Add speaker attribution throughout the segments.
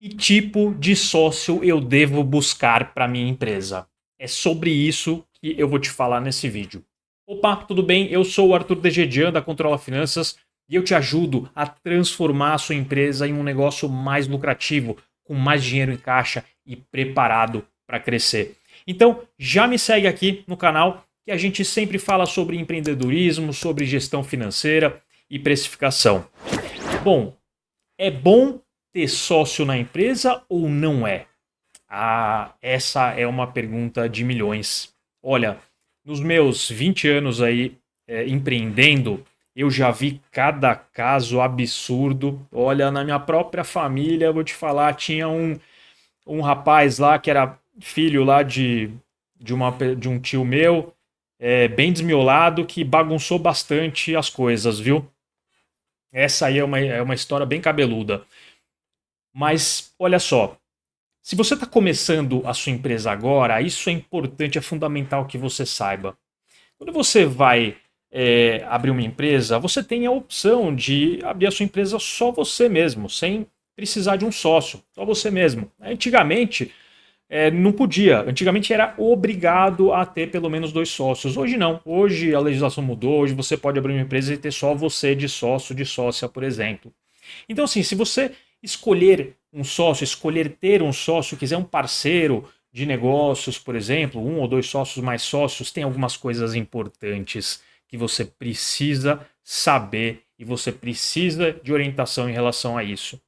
Speaker 1: Que tipo de sócio eu devo buscar para minha empresa? É sobre isso que eu vou te falar nesse vídeo. Opa, tudo bem? Eu sou o Arthur Degedian da Controla Finanças e eu te ajudo a transformar a sua empresa em um negócio mais lucrativo, com mais dinheiro em caixa e preparado para crescer. Então, já me segue aqui no canal que a gente sempre fala sobre empreendedorismo, sobre gestão financeira e precificação. Bom, é bom ter sócio na empresa ou não é? Ah, essa é uma pergunta de milhões. Olha, nos meus 20 anos aí empreendendo, eu já vi cada caso absurdo. Olha, na minha própria família, eu vou te falar, tinha um rapaz lá que era filho lá de um tio meu, bem desmiolado, que bagunçou bastante as coisas, viu? Essa aí é uma história bem cabeluda. Mas olha só, se você está começando a sua empresa agora, isso é importante, é fundamental que você saiba. Quando você vai abrir uma empresa, você tem a opção de abrir a sua empresa só você mesmo, sem precisar de um sócio, só você mesmo. Antigamente não podia, antigamente era obrigado a ter pelo menos dois sócios. Hoje não, hoje a legislação mudou, hoje você pode abrir uma empresa e ter só você de sócio, de sócia, por exemplo. Então, assim, se você escolher um sócio, escolher ter um sócio, quiser um parceiro de negócios, por exemplo, um ou dois sócios mais sócios, tem algumas coisas importantes que você precisa saber e você precisa de orientação em relação a isso.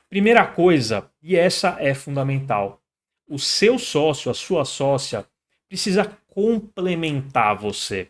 Speaker 1: Primeira coisa, e essa é fundamental, o seu sócio, a sua sócia, precisa complementar você.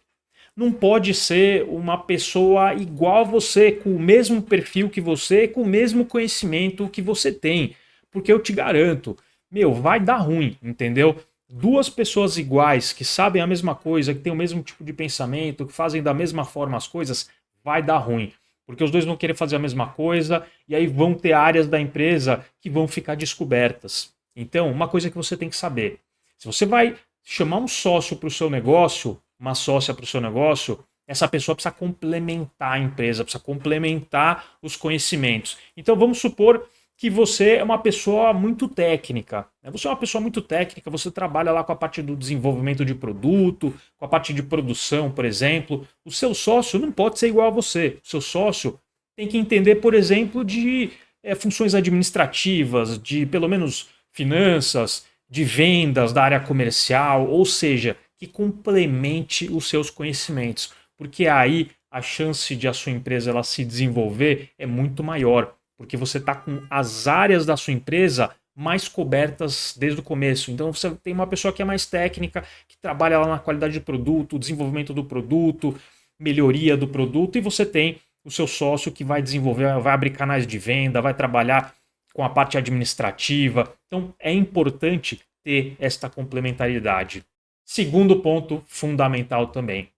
Speaker 1: Não pode ser uma pessoa igual a você, com o mesmo perfil que você, com o mesmo conhecimento que você tem. Porque eu te garanto, meu, vai dar ruim, entendeu? Duas pessoas iguais, que sabem a mesma coisa, que têm o mesmo tipo de pensamento, que fazem da mesma forma as coisas, vai dar ruim. Porque os dois vão querer fazer a mesma coisa e aí vão ter áreas da empresa que vão ficar descobertas. Então, uma coisa que você tem que saber: se você vai chamar um sócio para o seu negócio, uma sócia para o seu negócio, essa pessoa precisa complementar a empresa, precisa complementar os conhecimentos. Então vamos supor que você é uma pessoa muito técnica. Você é uma pessoa muito técnica, você trabalha lá com a parte do desenvolvimento de produto, com a parte de produção, por exemplo. O seu sócio não pode ser igual a você. O seu sócio tem que entender, por exemplo, de funções administrativas, de pelo menos finanças, de vendas da área comercial, ou seja, que complemente os seus conhecimentos, porque aí a chance de a sua empresa ela se desenvolver é muito maior, porque você está com as áreas da sua empresa mais cobertas desde o começo. Então você tem uma pessoa que é mais técnica, que trabalha lá na qualidade do produto, desenvolvimento do produto, melhoria do produto, e você tem o seu sócio que vai desenvolver, vai abrir canais de venda, vai trabalhar com a parte administrativa. Então é importante ter esta complementariedade. Segundo ponto fundamental também: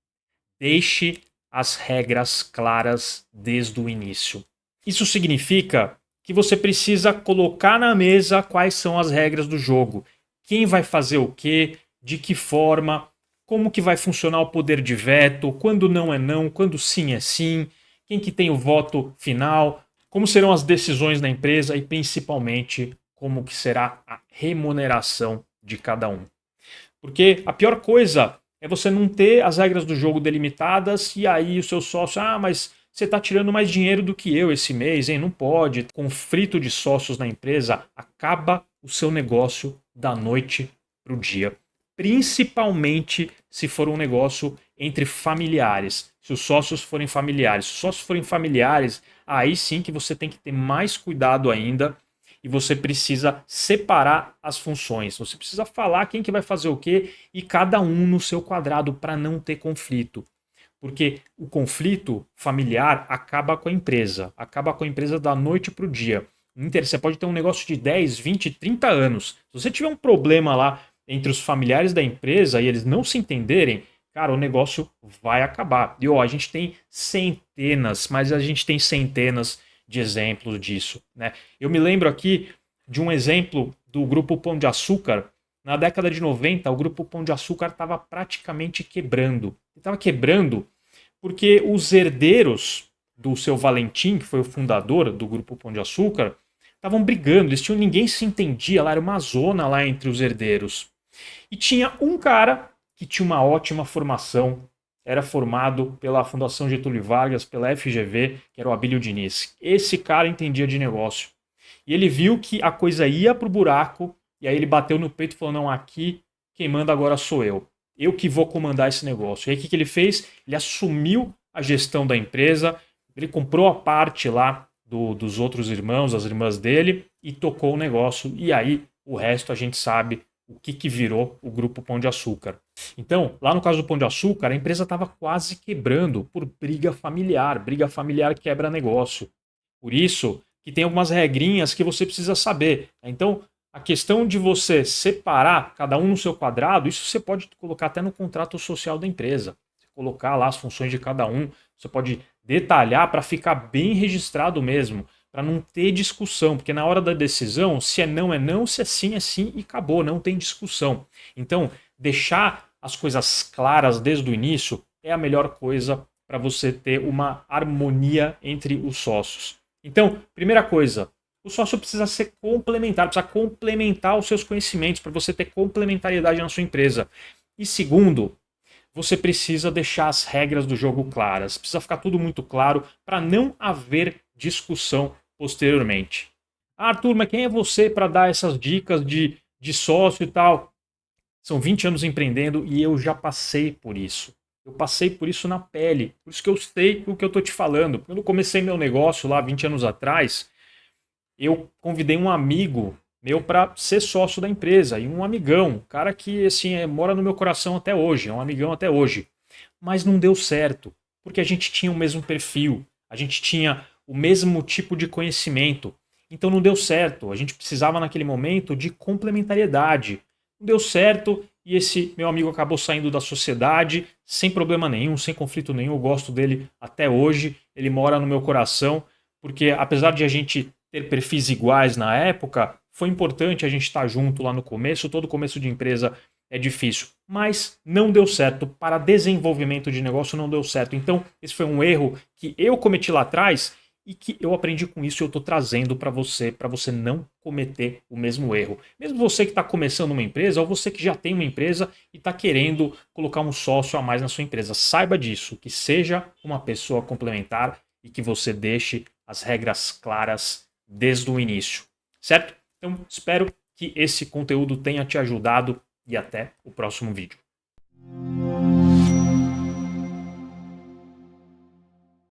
Speaker 1: deixe as regras claras desde o início. Isso significa que você precisa colocar na mesa quais são as regras do jogo. Quem vai fazer o quê, de que forma, como que vai funcionar o poder de veto, quando não é não, quando sim é sim, quem que tem o voto final, como serão as decisões na empresa e principalmente como que será a remuneração de cada um. Porque a pior coisa é você não ter as regras do jogo delimitadas e aí o seu sócio, mas você está tirando mais dinheiro do que eu esse mês, hein? Não pode. Conflito de sócios na empresa acaba o seu negócio da noite para o dia. Principalmente se for um negócio entre familiares. Se os sócios forem familiares. Se os sócios forem familiares, aí sim que você tem que ter mais cuidado ainda e você precisa separar as funções. Você precisa falar quem que vai fazer o quê e cada um no seu quadrado para não ter conflito. Porque o conflito familiar acaba com a empresa da noite para o dia. Você pode ter um negócio de 10, 20, 30 anos. Se você tiver um problema lá entre os familiares da empresa e eles não se entenderem, cara, o negócio vai acabar. E ó, a gente tem centenas, mas a gente tem centenas de exemplos disso, né? Eu me lembro aqui de um exemplo do Grupo Pão de Açúcar. Na década de 90, o Grupo Pão de Açúcar estava praticamente quebrando. Estava quebrando porque os herdeiros do seu Valentim, que foi o fundador do Grupo Pão de Açúcar, estavam brigando, ninguém se entendia lá, era uma zona lá entre os herdeiros. E tinha um cara que tinha uma ótima formação, era formado pela Fundação Getúlio Vargas, pela FGV, que era o Abílio Diniz. Esse cara entendia de negócio. E ele viu que a coisa ia pro buraco, e aí ele bateu no peito e falou: não, aqui quem manda agora sou eu. Eu que vou comandar esse negócio. E aí o que ele fez? Ele assumiu a gestão da empresa, ele comprou a parte lá dos outros irmãos, as irmãs dele, e tocou o negócio. E aí o resto a gente sabe o que virou o Grupo Pão de Açúcar. Então, lá no caso do Pão de Açúcar, a empresa estava quase quebrando por briga familiar. Briga familiar quebra negócio. Por isso que tem algumas regrinhas que você precisa saber. Então, a questão de você separar cada um no seu quadrado, isso você pode colocar até no contrato social da empresa. Você colocar lá as funções de cada um, você pode detalhar para ficar bem registrado mesmo, para não ter discussão, porque na hora da decisão, se é não, se é sim e acabou, não tem discussão. Então, deixar as coisas claras desde o início é a melhor coisa para você ter uma harmonia entre os sócios. Então, primeira coisa, o sócio precisa ser complementar, precisa complementar os seus conhecimentos para você ter complementariedade na sua empresa. E segundo, você precisa deixar as regras do jogo claras. Precisa ficar tudo muito claro para não haver discussão posteriormente. Ah, Arthur, mas quem é você para dar essas dicas de sócio e tal? São 20 anos empreendendo e eu já passei por isso. Eu passei por isso na pele. Por isso que eu sei o que eu estou te falando. Quando eu comecei meu negócio lá 20 anos atrás, eu convidei um amigo meu para ser sócio da empresa. E um amigão, um cara que assim, mora no meu coração até hoje, é um amigão até hoje. Mas não deu certo, porque a gente tinha o mesmo perfil, a gente tinha o mesmo tipo de conhecimento. Então não deu certo. A gente precisava naquele momento de complementariedade. Não deu certo e esse meu amigo acabou saindo da sociedade sem problema nenhum, sem conflito nenhum. Eu gosto dele até hoje. Ele mora no meu coração, porque apesar de a gente ter perfis iguais na época, foi importante a gente estar junto lá no começo. Todo começo de empresa é difícil, mas não deu certo. Para desenvolvimento de negócio não deu certo. Então, esse foi um erro que eu cometi lá atrás e que eu aprendi com isso e eu estou trazendo para você não cometer o mesmo erro. Mesmo você que está começando uma empresa ou você que já tem uma empresa e está querendo colocar um sócio a mais na sua empresa, saiba disso, que seja uma pessoa complementar e que você deixe as regras claras desde o início, certo? Então, espero que esse conteúdo tenha te ajudado e até o próximo vídeo.